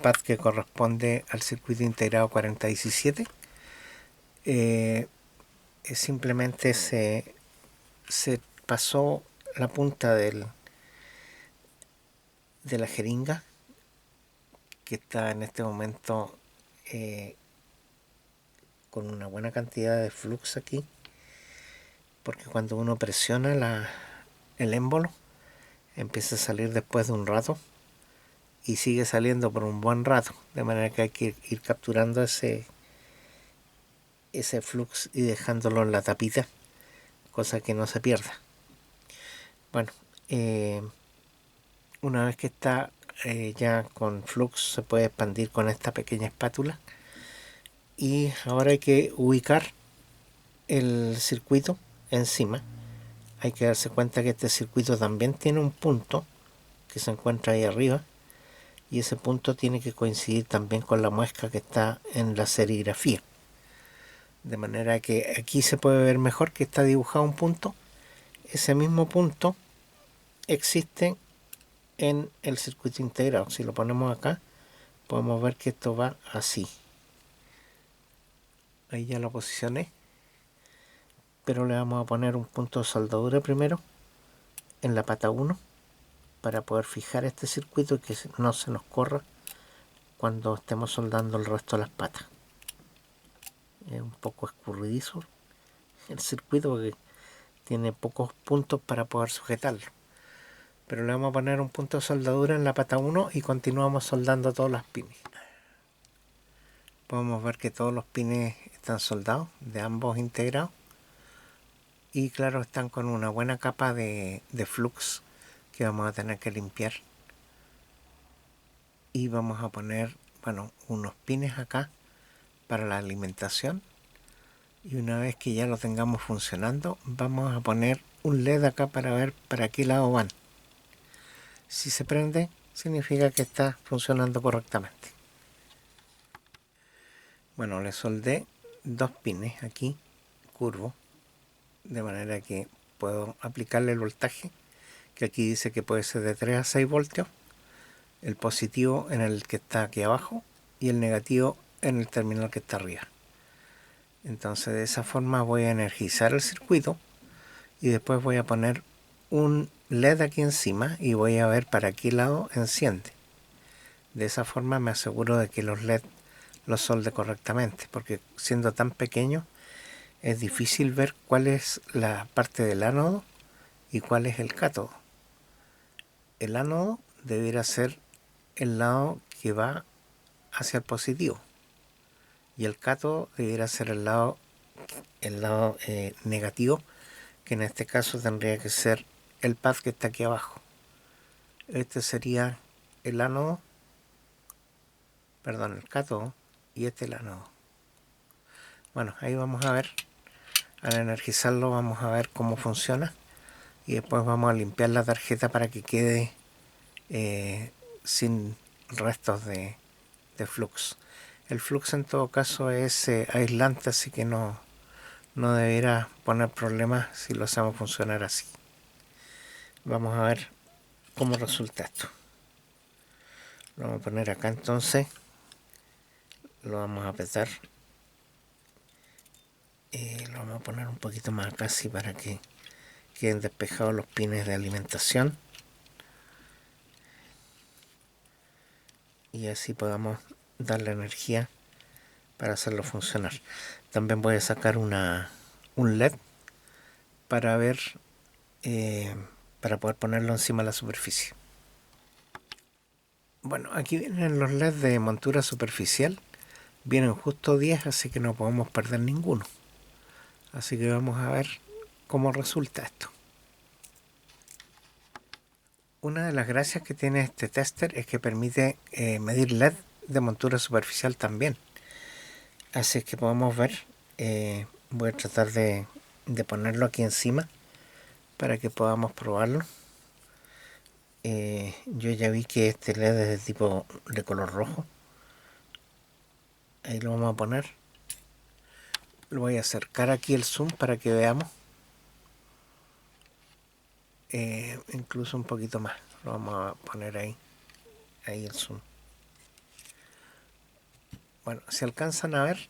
pad que corresponde al circuito integrado 4017. Simplemente se pasó la punta de la jeringa, que está en este momento con una buena cantidad de flux aquí, porque cuando uno presiona el émbolo empieza a salir después de un rato y sigue saliendo por un buen rato, de manera que hay que ir capturando ese flux y dejándolo en la tapita, cosa que no se pierda. Bueno, una vez que está ya con flux, se puede expandir con esta pequeña espátula. Y ahora hay que ubicar el circuito encima. Hay que darse cuenta que este circuito también tiene un punto que se encuentra ahí arriba, y ese punto tiene que coincidir también con la muesca que está en la serigrafía, de manera que aquí se puede ver mejor que está dibujado un punto. Ese mismo punto existe en el circuito integrado. Si lo ponemos acá, podemos ver que esto va así. Ahí ya lo posicioné, pero le vamos a poner un punto de soldadura primero en la pata 1 para poder fijar este circuito y que no se nos corra cuando estemos soldando el resto de las patas. Es un poco escurridizo el circuito porque tiene pocos puntos para poder sujetarlo, pero le vamos a poner un punto de soldadura en la pata 1 y continuamos soldando todos los pines. Podemos ver que todos los pines están soldados, de ambos integrados, y claro, están con una buena capa de flux que vamos a tener que limpiar. Y vamos a poner, bueno, unos pines acá para la alimentación, y una vez que ya lo tengamos funcionando, vamos a poner un LED acá para ver para qué lado van. Si se prende, significa que está funcionando correctamente. Bueno, le soldé dos pines aquí, curvos, de manera que puedo aplicarle el voltaje, que aquí dice que puede ser de 3 a 6 voltios, el positivo en el que está aquí abajo y el negativo en el terminal que está arriba. Entonces de esa forma voy a energizar el circuito y después voy a poner un LED aquí encima y voy a ver para qué lado enciende. De esa forma me aseguro de que los LED los solde correctamente, porque siendo tan pequeño es difícil ver cuál es la parte del ánodo y cuál es el cátodo. El ánodo debiera ser el lado que va hacia el positivo y el cátodo debiera ser el lado negativo, que en este caso tendría que ser el pad que está aquí abajo. Este sería el ánodo, perdón, el cátodo, y este el ánodo. Bueno, ahí vamos a ver, al energizarlo vamos a ver cómo funciona y después vamos a limpiar la tarjeta para que quede sin restos de flux. El flux en todo caso es aislante, así que no deberá poner problemas si lo hacemos funcionar así. Vamos a ver cómo resulta esto. Lo vamos a poner acá entonces, lo vamos a apretar y lo vamos a poner un poquito más acá así para que queden despejados los pines de alimentación y así podamos darle energía para hacerlo funcionar. También voy a sacar un LED para ver, para poder ponerlo encima de la superficie. Bueno, aquí vienen los LEDs de montura superficial, vienen justo 10, así que no podemos perder ninguno. Así que vamos a ver cómo resulta esto. Una de las gracias que tiene este tester es que permite medir LED de montura superficial también. Así que podemos ver, voy a tratar de ponerlo aquí encima para que podamos probarlo. Yo ya vi que este LED es de tipo de color rojo. Ahí lo vamos a poner. Lo voy a acercar aquí el zoom para que veamos. Incluso un poquito más. Lo vamos a poner ahí. Ahí el zoom. Bueno, si alcanzan a ver,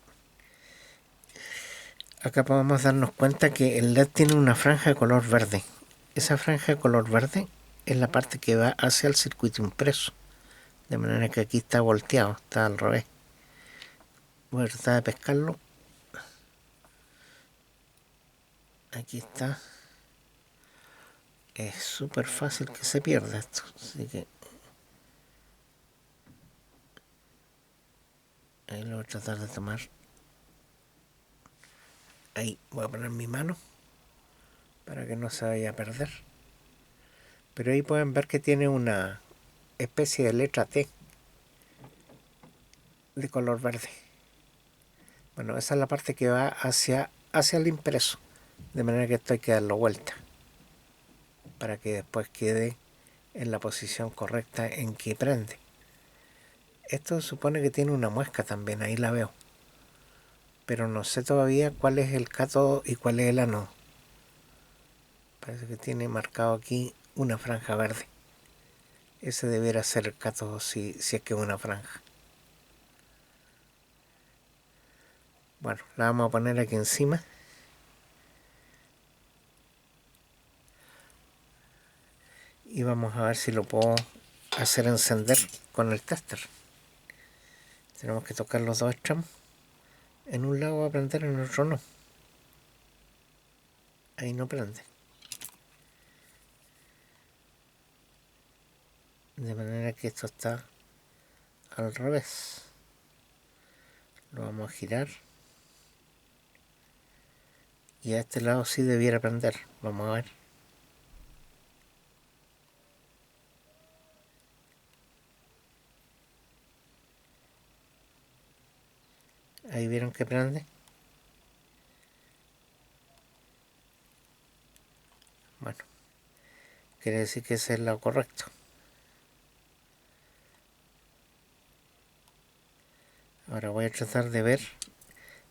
acá podemos darnos cuenta que el LED tiene una franja de color verde. Esa franja de color verde es la parte que va hacia el circuito impreso. De manera que aquí está volteado, está al revés. Voy a tratar de pescarlo. Aquí está. Es súper fácil que se pierda esto. Así que ahí lo voy a tratar de tomar. Ahí voy a poner mi mano para que no se vaya a perder. Pero ahí pueden ver que tiene una especie de letra T de color verde. Bueno, esa es la parte que va hacia el impreso. De manera que esto hay que darlo vuelta para que después quede en la posición correcta en que prende. Esto supone que tiene una muesca también, ahí la veo. Pero no sé todavía cuál es el cátodo y cuál es el ánodo. Parece que tiene marcado aquí una franja verde. Ese debería ser el cátodo si es que es una franja. Bueno, la vamos a poner aquí encima. Y vamos a ver si lo puedo hacer encender con el tester. Tenemos que tocar los dos extremos. En un lado va a prender, en el otro no. Ahí no prende. De manera que esto está al revés. Lo vamos a girar. Y a este lado sí debiera prender. Vamos a ver. Ahí vieron que prende. Bueno, quiere decir que ese es el lado correcto. Ahora voy a tratar de ver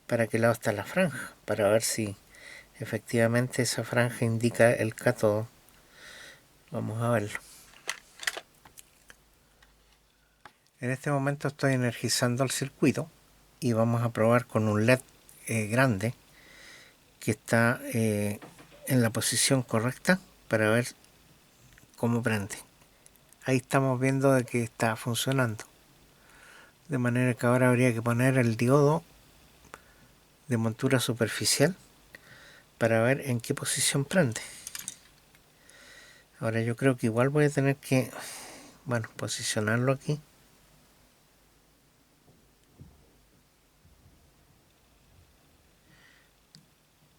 para qué lado está la franja, para ver si efectivamente esa franja indica el cátodo. Vamos a verlo. En este momento estoy energizando el circuito y vamos a probar con un LED grande que está en la posición correcta para ver cómo prende. Ahí estamos viendo de que está funcionando. De manera que ahora habría que poner el diodo de montura superficial para ver en qué posición prende. Ahora yo creo que igual voy a tener que, bueno, posicionarlo aquí.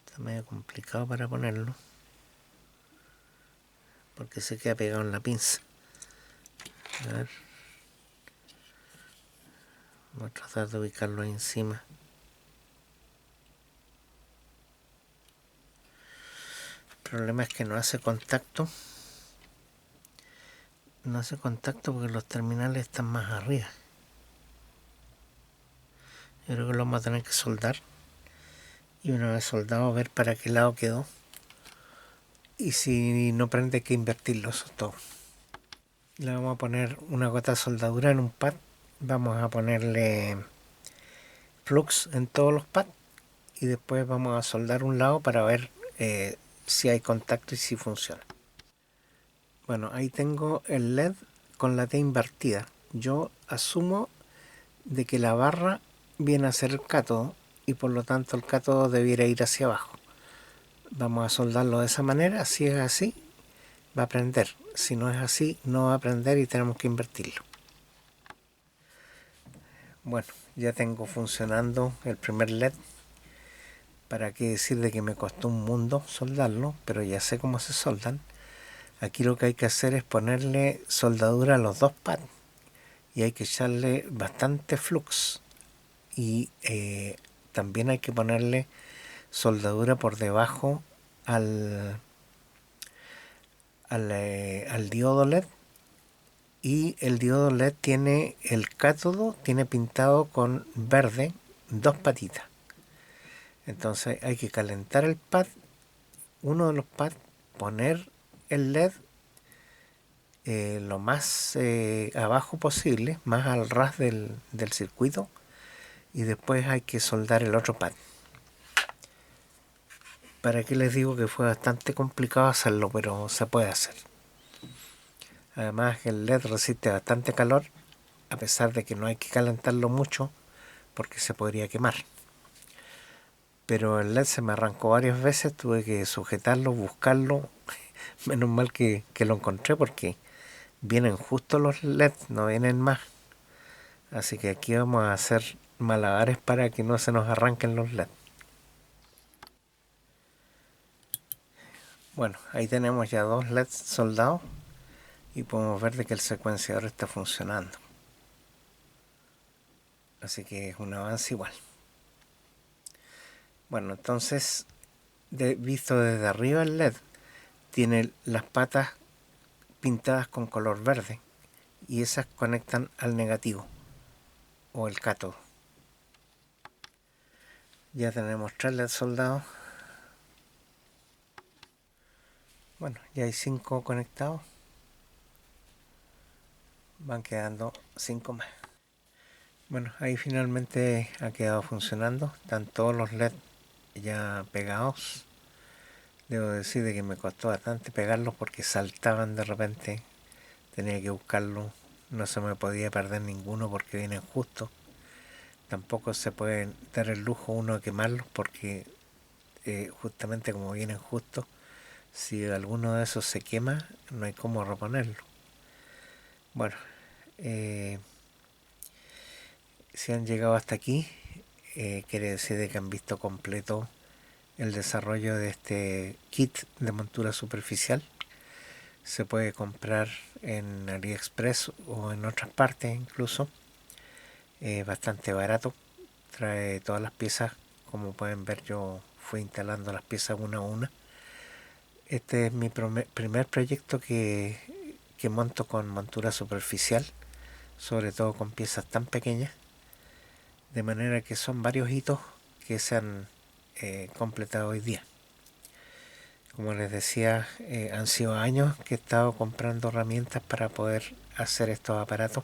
Está medio complicado para ponerlo, porque se queda pegado en la pinza. A ver. Voy a tratar de ubicarlo ahí encima. El problema es que no hace contacto. No hace contacto porque los terminales están más arriba. Yo creo que lo vamos a tener que soldar. Y una vez soldado, ver para qué lado quedó. Y si no prende, hay que invertirlo, eso es todo. Le vamos a poner una gota de soldadura en un pad. Vamos a ponerle flux en todos los pads. Y después vamos a soldar un lado para ver si hay contacto y si funciona. Bueno, ahí tengo el LED con la T invertida. Yo asumo de que la barra viene a ser el cátodo y por lo tanto el cátodo debiera ir hacia abajo. Vamos a soldarlo de esa manera. Si es así, va a prender. Si no es así, no va a prender y tenemos que invertirlo. Bueno, ya tengo funcionando el primer LED. Para qué decir de que me costó un mundo soldarlo, pero ya sé cómo se soldan. Aquí lo que hay que hacer es ponerle soldadura a los dos pads y hay que echarle bastante flux y también hay que ponerle soldadura por debajo al diodo LED. Y el diodo LED tiene el cátodo, tiene pintado con verde dos patitas. Entonces hay que calentar el pad, uno de los pads, poner el LED lo más abajo posible, más al ras del circuito, y después hay que soldar el otro pad. Para qué les digo que fue bastante complicado hacerlo, pero se puede hacer. Además el LED resiste bastante calor, a pesar de que no hay que calentarlo mucho, porque se podría quemar. Pero el LED se me arrancó varias veces, tuve que sujetarlo, buscarlo. Menos mal que lo encontré porque vienen justo los LED, no vienen más. Así que aquí vamos a hacer malabares para que no se nos arranquen los LED. Bueno, ahí tenemos ya dos LEDs soldados y podemos ver de que el secuenciador está funcionando. Así que es un avance igual. Bueno, entonces, visto desde arriba el LED, tiene las patas pintadas con color verde y esas conectan al negativo o el cátodo. Ya tenemos 3 LED soldados. Bueno, ya hay 5 conectados. Van quedando 5 más. Bueno, ahí finalmente ha quedado funcionando. Están todos los LED ya pegados. Debo decir de que me costó bastante pegarlos porque saltaban de repente. Tenía que buscarlos. No se me podía perder ninguno porque vienen justos. Tampoco se puede dar el lujo uno de quemarlos porque justamente como vienen justos, si alguno de esos se quema, no hay cómo reponerlo. Bueno, eh, si han llegado hasta aquí, quiere decir de que han visto completo el desarrollo de este kit de montura superficial. Se puede comprar en AliExpress o en otras partes incluso. Bastante barato. Trae todas las piezas. Como pueden ver, yo fui instalando las piezas una a una. Este es mi primer proyecto que monto con montura superficial, sobre todo con piezas tan pequeñas, de manera que son varios hitos que se han completado hoy día. Como les decía, han sido años que he estado comprando herramientas para poder hacer estos aparatos.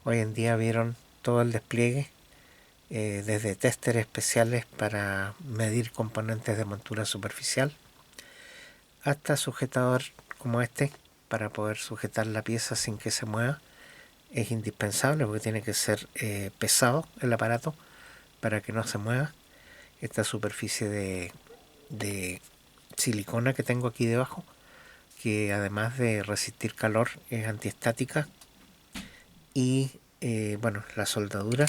Hoy en día vieron todo el despliegue, desde testers especiales para medir componentes de montura superficial, hasta sujetador como este para poder sujetar la pieza sin que se mueva. Es indispensable porque tiene que ser pesado el aparato para que no se mueva. Esta superficie de silicona que tengo aquí debajo, que además de resistir calor es antiestática. Y bueno, la soldadura,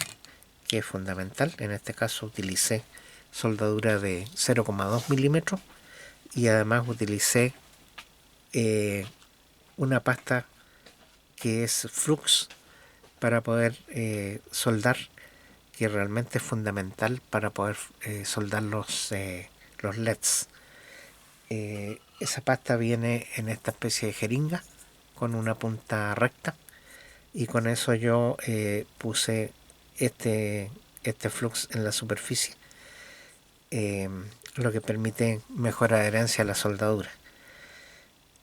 que es fundamental. En este caso utilicé soldadura de 0,2 milímetros y además utilicé una pasta que es flux para poder soldar, que realmente es fundamental para poder soldar los LEDs. Esa pasta viene en esta especie de jeringa con una punta recta, y con eso yo puse este flux en la superficie, lo que permite mejor adherencia a la soldadura.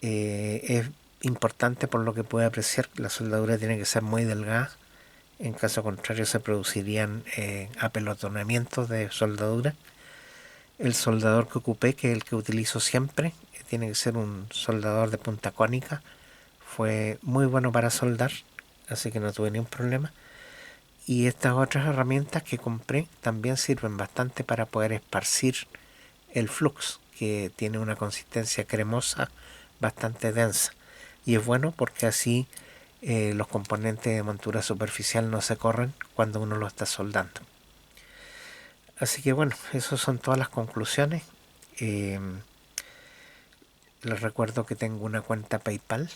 Es importante, por lo que puede apreciar, la soldadura tiene que ser muy delgada. En caso contrario se producirían apelotonamientos de soldadura. El soldador que ocupé, que es el que utilizo siempre, tiene que ser un soldador de punta cónica. Fue muy bueno para soldar, así que no tuve ningún problema. Y estas otras herramientas que compré también sirven bastante para poder esparcir el flux, que tiene una consistencia cremosa bastante densa. Y es bueno porque así los componentes de montura superficial no se corren cuando uno lo está soldando. Así que bueno, esas son todas las conclusiones. Eh, Les recuerdo que tengo una cuenta PayPal.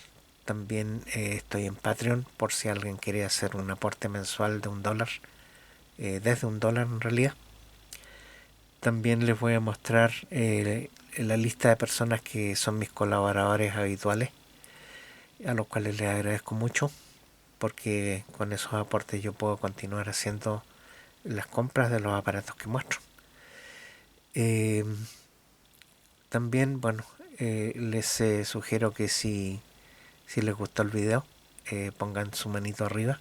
También estoy en Patreon por si alguien quiere hacer un aporte mensual de $1, desde $1 en realidad. También les voy a mostrar la lista de personas que son mis colaboradores habituales, a los cuales les agradezco mucho, porque con esos aportes yo puedo continuar haciendo las compras de los aparatos que muestro. Eh, También, bueno, les sugiero que si les gustó el video, pongan su manito arriba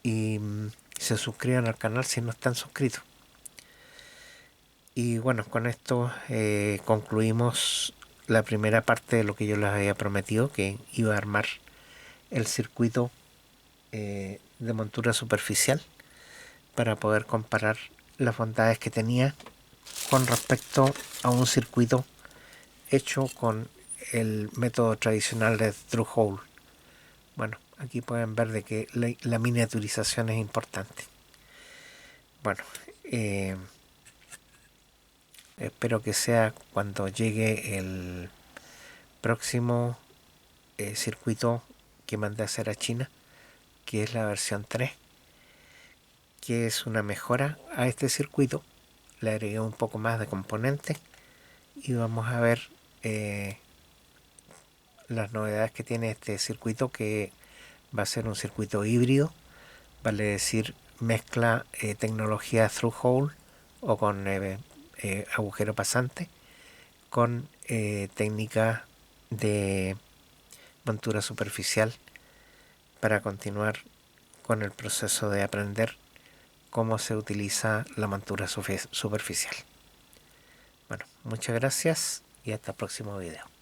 y se suscriban al canal si no están suscritos. Y bueno, con esto concluimos la primera parte de lo que yo les había prometido, que iba a armar el circuito de montura superficial para poder comparar las bondades que tenía con respecto a un circuito hecho con el método tradicional de through hole. Bueno, aquí pueden ver de que la miniaturización es importante. Bueno, espero que sea cuando llegue el próximo circuito que mandé a hacer a China, que es la versión 3, que es una mejora a este circuito. Le agregué un poco más de componentes y vamos a ver las novedades que tiene este circuito, que va a ser un circuito híbrido, vale decir mezcla tecnología through hole o con agujero pasante con técnica de montura superficial, para continuar con el proceso de aprender cómo se utiliza la montura superficial. Bueno, muchas gracias y hasta el próximo video.